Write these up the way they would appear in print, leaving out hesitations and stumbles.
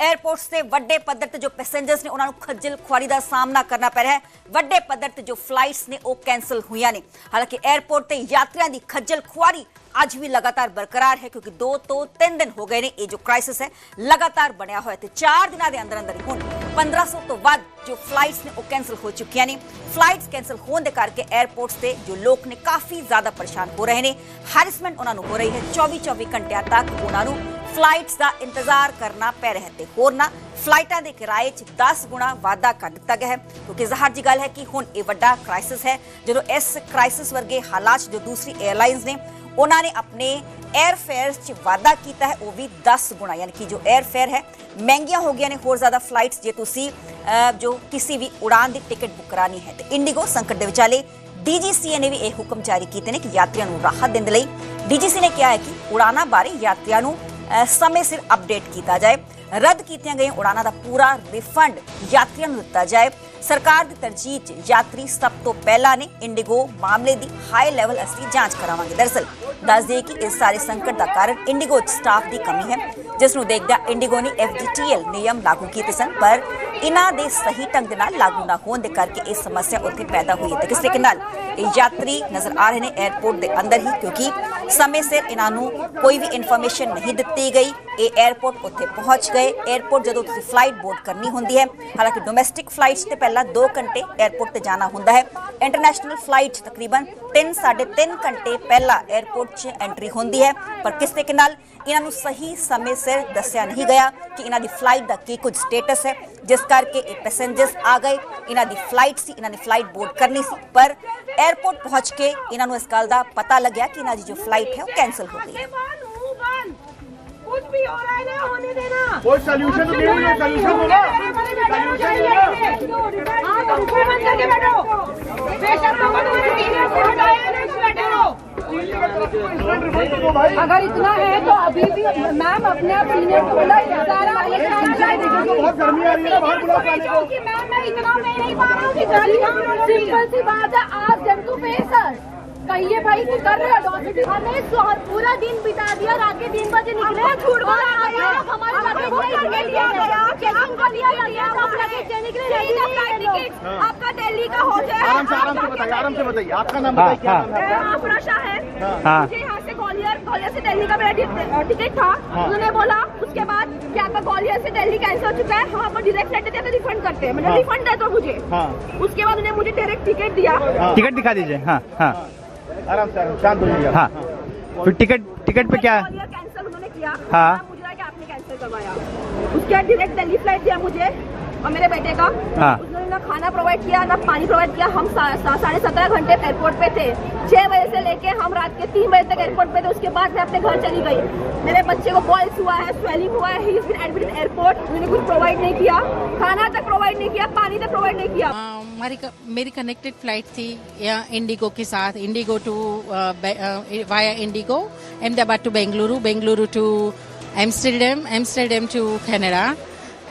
Airport से ਵੱਡੇ ਪੱਧਰ ਤੇ ਜੋ ਪੈਸੇਂਜਰਸ ਨੇ ਉਹਨਾਂ ਨੂੰ ਖੱਜਲ ਖੁਆਰੀ ਦਾ ਸਾਹਮਣਾ ਕਰਨਾ ਪੈ ਰਿਹਾ ਹੈ। ਵੱਡੇ ਪੱਧਰ ਤੇ ਜੋ ਫਲਾਈਟਸ ਨੇ ਉਹ ਕੈਂਸਲ ਹੋਈਆਂ ਨੇ। ਹਾਲਾਂਕਿ 에ਅਰਪੋਰਟ ਤੇ ਯਾਤਰੀਆਂ ਦੀ ਖੱਜਲ ਖੁਆਰੀ ਅੱਜ ਵੀ ਲਗਾਤਾਰ ਬਰਕਰਾਰ ਹੈ क्योंकि 2 ਤੋਂ 3 ਦਿਨ ਹੋ ਗਏ ਨੇ ਇਹ ਜੋ ਕ੍ਰਾਈਸਿਸ ਹੈ ਲਗਾਤਾਰ ਬਣਿਆ ਹੋਇਆ ਤੇ 4 ਦਿਨਾਂ ਦੇ ਅੰਦਰ ਅੰਦਰ ਹੁਣ 1500 ਤੋਂ ਵੱਧ ਜੋ ਫਲਾਈਟਸ ਨੇ ਉਹ ਕੈਂਸਲ ਹੋ ਚੁੱਕੀਆਂ ਨੇ। ਫਲਾਈਟਸ ਕੈਂਸਲ ਹੋਣ ਦੇ ਕਰਕੇ 에ਅਰਪੋਰਟਸ ਤੇ ਜੋ ਲੋਕ ਨੇ ਕਾਫੀ ਜ਼ਿਆਦਾ ਪਰੇਸ਼ਾਨ ਹੋ ਰਹੇ ਨੇ। ਹੈਰੈਸਮੈਂਟ ਉਹਨਾਂ ਨੂੰ ਹੋ ਰਹੀ ਹੈ। 24 ਘੰਟਿਆਂ ਤੱਕ ਉਹਨਾਂ ਨੂੰ ਫਲਾਈਟਸ ਦਾ ਇੰਤਜ਼ਾਰ ਕਰਨਾ ਪੈ ਰਿਹਾ ਤੇ ਹੋਰ ਨਾ ਫਲਾਈਟਾਂ ਦੇ ਕਿਰਾਏ 'ਚ 10 ਗੁਣਾ ਵਾਧਾ ਕਰ ਦਿੱਤਾ ਗਿਆ ਹੈ ਕਿਉਂਕਿ ਜ਼ਾਹਰ ਜੀ ਗੱਲ ਹੈ ਕਿ ਹੁਣ ਇਹ ਵੱਡਾ ਕ੍ਰਾਈਸਿਸ ਹੈ। ਜਦੋਂ ਇਸ ਕ੍ਰਾਈਸਿਸ ਵਰਗੇ ਹਾਲਾਤ ਜੋ ਦੂਸਰੀ 에ਅਰਲਾਈਨਸ ਨੇ ਉਹਨਾਂ ਨੇ ਆਪਣੇ एयर फेयर च वाधा किया है वो भी 10 गुणा यानी कि जो एयर फेयर है महंगियां हो गई ने होर ज़्यादा फ्लाइट्स जे तुसी जो किसी भी उड़ान की टिकट बुक करानी है तो इंडिगो संकट के विचाले DGCA ने भी यह हुक्म जारी किए हैं कि यात्रियों को राहत देने लई DGCA ने कहा है कि उड़ाना बारे यात्रियों को समय सिर अपडेट किया जाए। रद्द की गई उड़ाना का पूरा रिफंड यात्रियों को दिता जाए। सरकार की तरजीह यात्री सब तो पहला ने इंडिगो मामले की हाई लैवल असली जांच करावांगे। दरअसल दस दिए कि इस सारे संकट का कारण इंडिगो स्टाफ की कमी है जिसनों देखदा इंडिगो ने FGTL नियम लागू किए सन पर इन्हां दे सही ढंग नाल लागू ना होने के करके ये समस्या उत्थे पैदा हुई है। किस तरीके नाल यात्री नजर आ रहे हैं एयरपोर्ट के अंदर ही क्योंकि समय सिर इन्हों कोई भी इन्फॉर्मेशन नहीं दी गई। ये एयरपोर्ट उत्थे पहुँच गए। एयरपोर्ट जो तुसीं फ्लाइट बोर्ड करनी होंदी है हालांकि डोमैसटिक फ्लाइट्स से पहला 2 घंटे एयरपोर्ट से जाना होंदा है। इंटरनेशनल फ्लाइट तकरीबन 3-3.5 घंटे पहला एयरपोर्ट च एंट्री होंदी है पर किस तरीके नाल इन्हों सही समय सिर दस्या नहीं गया कि इन्हों की फ्लाइट का की कुछ स्टेटस है जिस करके ये पैसेंजर्स आ गए। इन्हों की फ्लाइट सी इन्होंने फ्लाइट बोर्ड करनी सी पर एयरपोर्ट पहुँच के इन्हों इस गल का पता लग्या कि इन्हों की जो फ्लाइट है वो कैंसल हो गई है। कुछ भी हो रहा है ना होने देना। कोई सॉल्यूशन तो नहीं है। सॉल्यूशन दो ना। हां तो मुंह बंद करके बैठो। बेशक तुम तुम्हारे सीनियर से हटाए नहीं बैठे रहो। अगर इतना है तो अभी भी मैम अपने आप सीनियर को बोला बहुत गर्मी आ रही है बाहर बुलाओ पानी को कि मैम मैं इतना मैं नहीं पा रहा हूं कि सिंपल सी बात है आज जंतु पे सर कहिए भाई कि कर रहे हो हमें पूरा दिन बिता दिया रात के 3 बजे निकले छूट को हमारे लगेज करके लिया गया चेकिंग को लिया गया सब लगेज देने के लिए टिकट आपका दिल्ली का हो जाए। आराम से बताइए आपका नाम बताइए क्या नाम है? आफराशा है। मुझे यहाँ से ग्वालियर से दिल्ली का मेरा टिकट था। उन्होंने बोला उसके बाद कि आपका ग्वालियर से दिल्ली कैंसिल हो चुका है हम आपको डायरेक्ट फ्लाइट देते हैं रिफंड करते हैं मतलब रिफंड दे दो मुझे। उसके बाद उन्होंने मुझे डायरेक्ट टिकट दिया। टिकट दिखा दीजिए। हाँ हाँ आराम से शांत हो जाइए। हाँ फिर टिकट पे क्या है? कैंसिल उन्होंने किया। हाँ मुझे लगा कि आपने कैंसिल करवाया। उसके बाद डायरेक्ट दिल्ली फ्लाइट दिया मुझे और मेरे बेटे का। हाँ उन्होंने ना खाना प्रोवाइड किया ना पानी प्रोवाइड किया। हम 17.5 घंटे एयरपोर्ट पे थे 6 बजे से लेके हम रात के 3 बजे तक एयरपोर्ट पे थे। उसके बाद मैं अपने घर चली गई। मेरे बच्चे को बॉयल्स हुआ है स्वेलिंग हुआ है he is been admitted in airport. उन्होंने कुछ प्रोवाइड नहीं किया खाना तक प्रोवाइड नहीं किया पानी तक प्रोवाइड नहीं किया। मेरी कनेक्टेड फ्लाइट थी इंडिगो के साथ IndiGo to via IndiGo Ahmedabad to Bengaluru to Amsterdam to Canada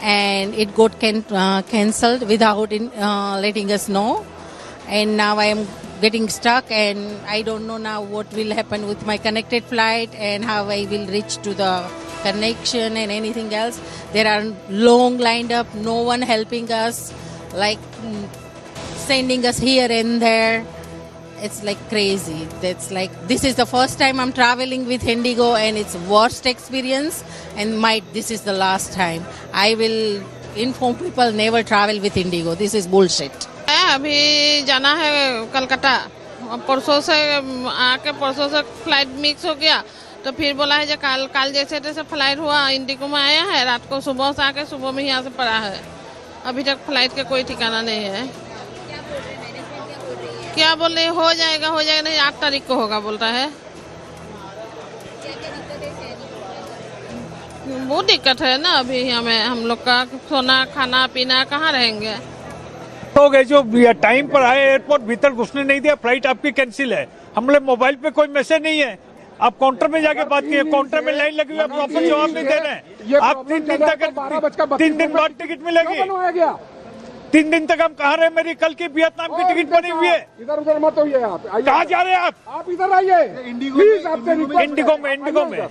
and it got cancelled without letting us know and now I am getting stuck and I don't know now what will happen with my connected flight and how I will reach to the connection and anything else. There are long lined up, no one helping us, like sending us here and there. It's like crazy. That's like this is the first time I'm traveling with Indigo and it's worst experience and this is the last time. I will inform people never travel with Indigo. This is bullshit. अभी जाना है कलकत्ता परसों से आके परसों से flight mix हो गया तो फिर बोला है जो कल जैसे तैसे फ्लाइट हुआ इंडिगो में आया है रात को सुबह से आके सुबह में यहाँ से पड़ा है। अभी तक फ्लाइट का कोई ठिकाना नहीं है। क्या बोल रहे हो जाएगा नहीं 8 तारीख को होगा बोलता है। बहुत दिक्कत है ना अभी हमें हम लोग का सोना खाना पीना कहाँ रहेंगे। तो गए जो टाइम पर आए एयरपोर्ट भीतर घुसने नहीं दिया फ्लाइट आपकी कैंसिल है। हमने मोबाइल पे कोई मैसेज नहीं है। आप काउंटर में जाके बात कीजिए काउंटर में लाइन लगी हुई है प्रॉपर जवाब नहीं दे रहे हैं। आप 3 दिन तक 3 दिन बाद टिकट मिलेगी। 3 दिन तक हम कहाँ रहे? मेरी कल की वियतनाम की टिकट बनी हुई है। इधर उधर मत होइए आप। कहाँ जा रहे हैं आप? आप इधर आइए प्लीज आपसे इंडिगो में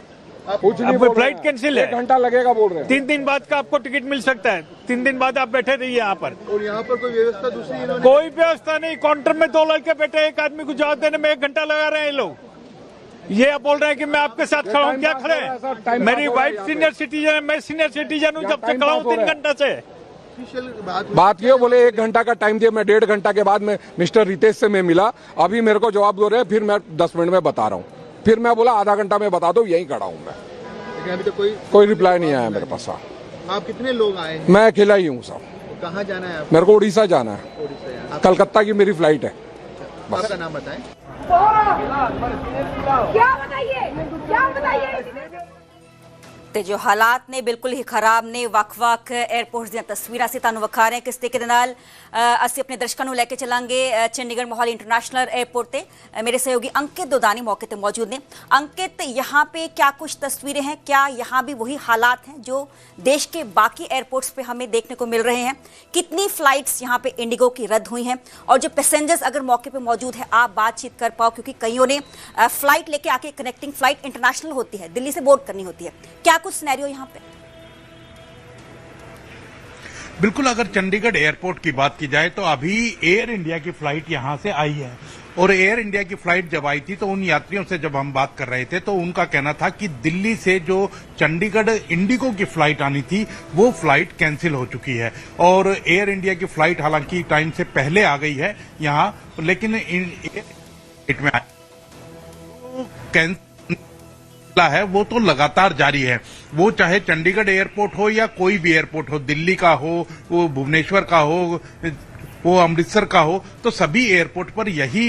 कुछ नहीं आपकी बोल रहे फ्लाइट हैं। कैंसिल है। 1 घंटा लगेगा बोल रहे हैं। 3 दिन बाद का आपको टिकट मिल सकता है। 3 दिन बाद आप बैठे रहिए यहाँ पर। और यहाँ पर कोई व्यवस्था दूसरी इन्होंने कोई व्यवस्था नहीं। काउंटर में 2 लड़के बैठे, एक आदमी को जवाब देने में 1 घंटा लगा रहे हैं ये लोग। ये आप बोल रहे हैं कि मैं आपके साथ खड़ा हूँ, क्या खड़े हैं? मेरी वाइफ सीनियर सिटीजन है, मैं सीनियर सिटीजन हूँ, जब से खड़ा हूँ 3 घंटा से। बात किया, बोले 1 घंटा का टाइम दिया। मैं 1.5 घंटा के बाद में मिस्टर रितेश से मैं मिला, अभी मेरे को जवाब दे रहे हैं, फिर मैं 10 मिनट में बता रहा हूँ। फिर मैं बोला आधा घंटा में बता दो, यहीं खड़ा हूँ मैं। लेकिन अभी तो कोई रिप्लाई नहीं आया मेरे पास। आप कितने लोग आए हैं? मैं अकेला ही हूँ साहब। कहाँ जाना है आपको? मेरे को उड़ीसा जाना है, ओडिशा जाना है। कलकत्ता की मेरी फ्लाइट है। आपका नाम बताएं। क्या बताइए ਤੇ ਜੋ ਹਾਲਾਤ ਨੇ ਬਿਲਕੁਲ ਹੀ ਖਰਾਬ ਨੇ। ਵੱਖ-ਵੱਖ 에ਅਰਪੋਰਟਸ ਦੀਆਂ ਤਸਵੀਰਾਂ ਅਸੀਂ ਤੁਹਾਨੂੰ ਵਿਖਾ ਰਹੇ ਹਾਂ। ਕਿਸ ਤਰੀਕੇ ਦੇ ਨਾਲ ਅਸੀਂ ਆਪਣੇ ਦਰਸ਼ਕਾਂ ਨੂੰ ਲੈ ਕੇ ਚੱਲਾਂਗੇ ਚੰਡੀਗढ़ मोहाली इंटरनेशनल एयरपोर्ट पे। मेरे सहयोगी अंकित दोदानी मौके पे मौजूद हैं। अंकित, यहाँ पे क्या कुछ तस्वीरें हैं? क्या यहाँ भी वही हालात हैं जो देश के बाकी एयरपोर्ट्स पे हमें देखने को मिल रहे हैं? कितनी फ्लाइट्स यहाँ पे इंडिगो की रद्द हुई हैं? और जो पैसेंजर्स अगर मौके पे मौजूद है, आप बातचीत कर पाओ, क्योंकि कईयों ने फ्लाइट लेके आके कनेक्टिंग फ्लाइट इंटरनेशनल होती है, दिल्ली से बोर्ड करनी होती है, क्या कुछ सिनेरियो यहाँ पे? बिल्कुल, अगर चंडीगढ़ एयरपोर्ट की बात की जाए तो अभी एयर इंडिया की फ्लाइट यहां से आई है। और एयर इंडिया की फ्लाइट जब आई थी तो उन यात्रियों से जब हम बात कर रहे थे तो उनका कहना था कि दिल्ली से जो चंडीगढ़ इंडिगो की फ्लाइट आनी थी वो फ्लाइट कैंसिल हो चुकी है। और एयर इंडिया की फ्लाइट हालांकि टाइम से पहले आ गई है यहाँ, लेकिन में कैंसिल है वो तो लगातार जारी है। वो चाहे चंडीगढ़ एयरपोर्ट हो या कोई भी एयरपोर्ट हो, दिल्ली का हो, वो भुवनेश्वर का हो, वो अमृतसर का हो, तो सभी एयरपोर्ट पर यही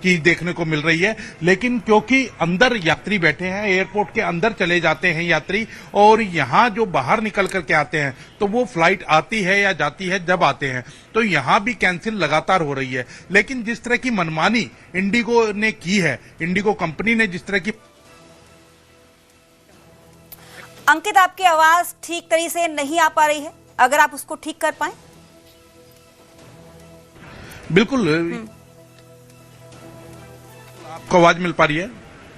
चीज देखने को मिल रही है। लेकिन क्योंकि अंदर यात्री बैठे हैं, एयरपोर्ट के अंदर चले जाते हैं यात्री, और यहाँ जो बाहर निकल करके आते हैं तो वो फ्लाइट आती है या जाती है जब आते हैं, तो यहाँ भी कैंसिल लगातार हो रही है। लेकिन जिस तरह की मनमानी इंडिगो ने की है, इंडिगो कंपनी ने जिस तरह की अंकित, आपकी आवाज ठीक तरीके से नहीं आ पा रही है, अगर आप उसको ठीक कर पाए। बिल्कुल, आपको आवाज मिल पा रही है?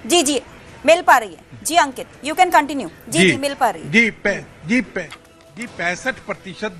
जी जी मिल पा रही है। जी अंकित, यू कैन कंटिन्यू। जी मिल पा रही है। जी 65%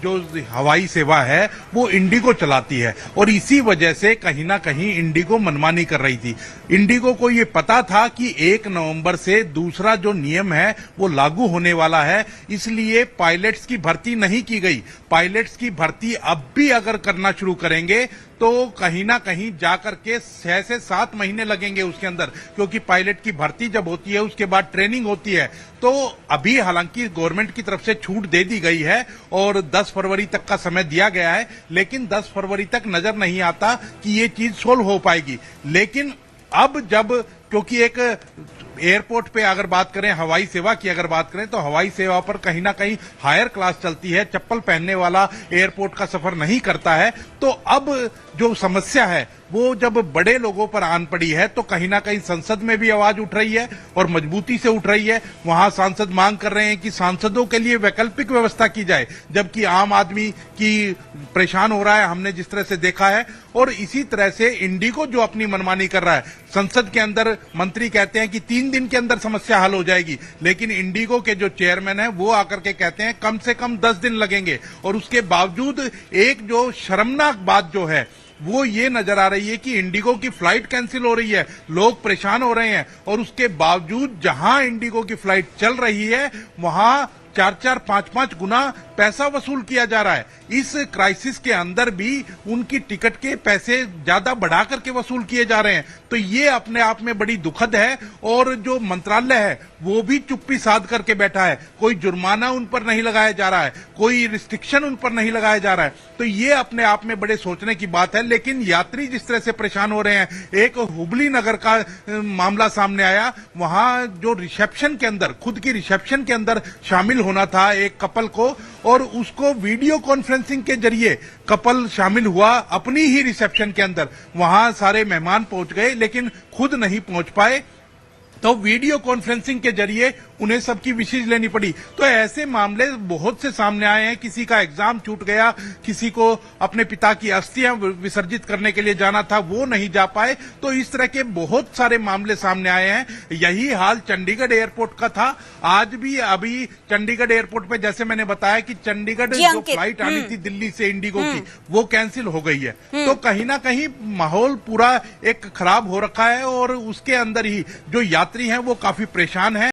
जो हवाई सेवा है वो इंडिगो चलाती है, और इसी वजह से कहीं ना कहीं इंडिगो मनमानी कर रही थी। इंडिगो को ये पता था कि 1 नवंबर से दूसरा जो नियम है वो लागू होने वाला है, इसलिए पायलट्स की भर्ती नहीं की गई। पायलट्स की भर्ती अब भी अगर करना शुरू करेंगे तो कहीं ना कहीं जाकर के 6 से 7 महीने लगेंगे उसके अंदर, क्योंकि पायलट की भर्ती जब होती है उसके बाद ट्रेनिंग होती है। तो अभी हालांकि गवर्नमेंट की तरफ से छूट दे दी गई है और 10 फरवरी तक का समय दिया गया है, लेकिन 10 फरवरी तक नजर नहीं आता कि ये चीज सोल्व हो पाएगी। लेकिन अब जब, क्योंकि एक एयरपोर्ट पे अगर बात करें, हवाई सेवा की अगर बात करें, तो हवाई सेवा पर कहीं ना कहीं हायर क्लास चलती है, चप्पल पहनने वाला एयरपोर्ट का सफर नहीं करता है। तो अब जो समस्या है वो जब बड़े लोगों पर आन पड़ी है तो कहीं ना कहीं संसद में भी आवाज उठ रही है और मजबूती से उठ रही है। वहां सांसद मांग कर रहे हैं कि सांसदों के लिए वैकल्पिक व्यवस्था की जाए, जबकि आम आदमी की परेशान हो रहा है, हमने जिस तरह से देखा है। और इसी तरह से इंडिगो जो अपनी मनमानी कर रहा है, संसद के अंदर मंत्री कहते हैं कि 3 दिन के अंदर समस्या हल हो जाएगी, लेकिन इंडिगो के जो चेयरमैन है वो आकर के कहते हैं कम से कम 10 दिन लगेंगे। और उसके बावजूद एक जो शर्मनाक बात जो है वो ये नजर आ रही है कि इंडिगो की फ्लाइट कैंसिल हो रही है, लोग परेशान हो रहे हैं, और उसके बावजूद जहां इंडिगो की फ्लाइट चल रही है वहां 4-4, 5-5 गुना पैसा वसूल किया जा रहा है। इस क्राइसिस के अंदर भी उनकी टिकट के पैसे ज्यादा बढ़ा करके वसूल किए जा रहे हैं। तो ये अपने आप में बड़ी दुखद है। और जो मंत्रालय है वो भी चुप्पी साध करके बैठा है, कोई जुर्माना उन पर नहीं लगाया जा रहा है, कोई रिस्ट्रिक्शन उन पर नहीं लगाया जा रहा है। तो ये अपने आप में बड़े सोचने की बात है। लेकिन यात्री जिस तरह से परेशान हो रहे हैं, एक हुबली नगर का मामला सामने आया, वहां जो रिसेप्शन के अंदर, खुद की रिसेप्शन के अंदर शामिल होना था एक कपल को, और उसको वीडियो कॉन्फ्रेंसिंग के जरिए कपल शामिल हुआ अपनी ही रिसेप्शन के अंदर। वहां सारे मेहमान पहुंच गए लेकिन खुद नहीं पहुंच पाए। तो वीडियो कॉन्फ्रेंसिंग के जरिए उन्हें सबकी विशेष लेनी पड़ी। तो ऐसे मामले बहुत से सामने आए हैं। किसी का एग्जाम छूट गया, किसी को अपने पिता की अस्थियां विसर्जित करने के लिए जाना था, वो नहीं जा पाए। तो इस तरह के बहुत सारे मामले सामने आए हैं। यही हाल चंडीगढ़ एयरपोर्ट का था। आज भी अभी चंडीगढ़ एयरपोर्ट पे जैसे मैंने बताया कि चंडीगढ़ जो फ्लाइट आनी थी दिल्ली से इंडिगो की, वो कैंसिल हो गई है। तो कहीं ना कहीं माहौल पूरा एक खराब हो रखा है और उसके अंदर ही जो यात्री हैं वो काफी परेशान हैं।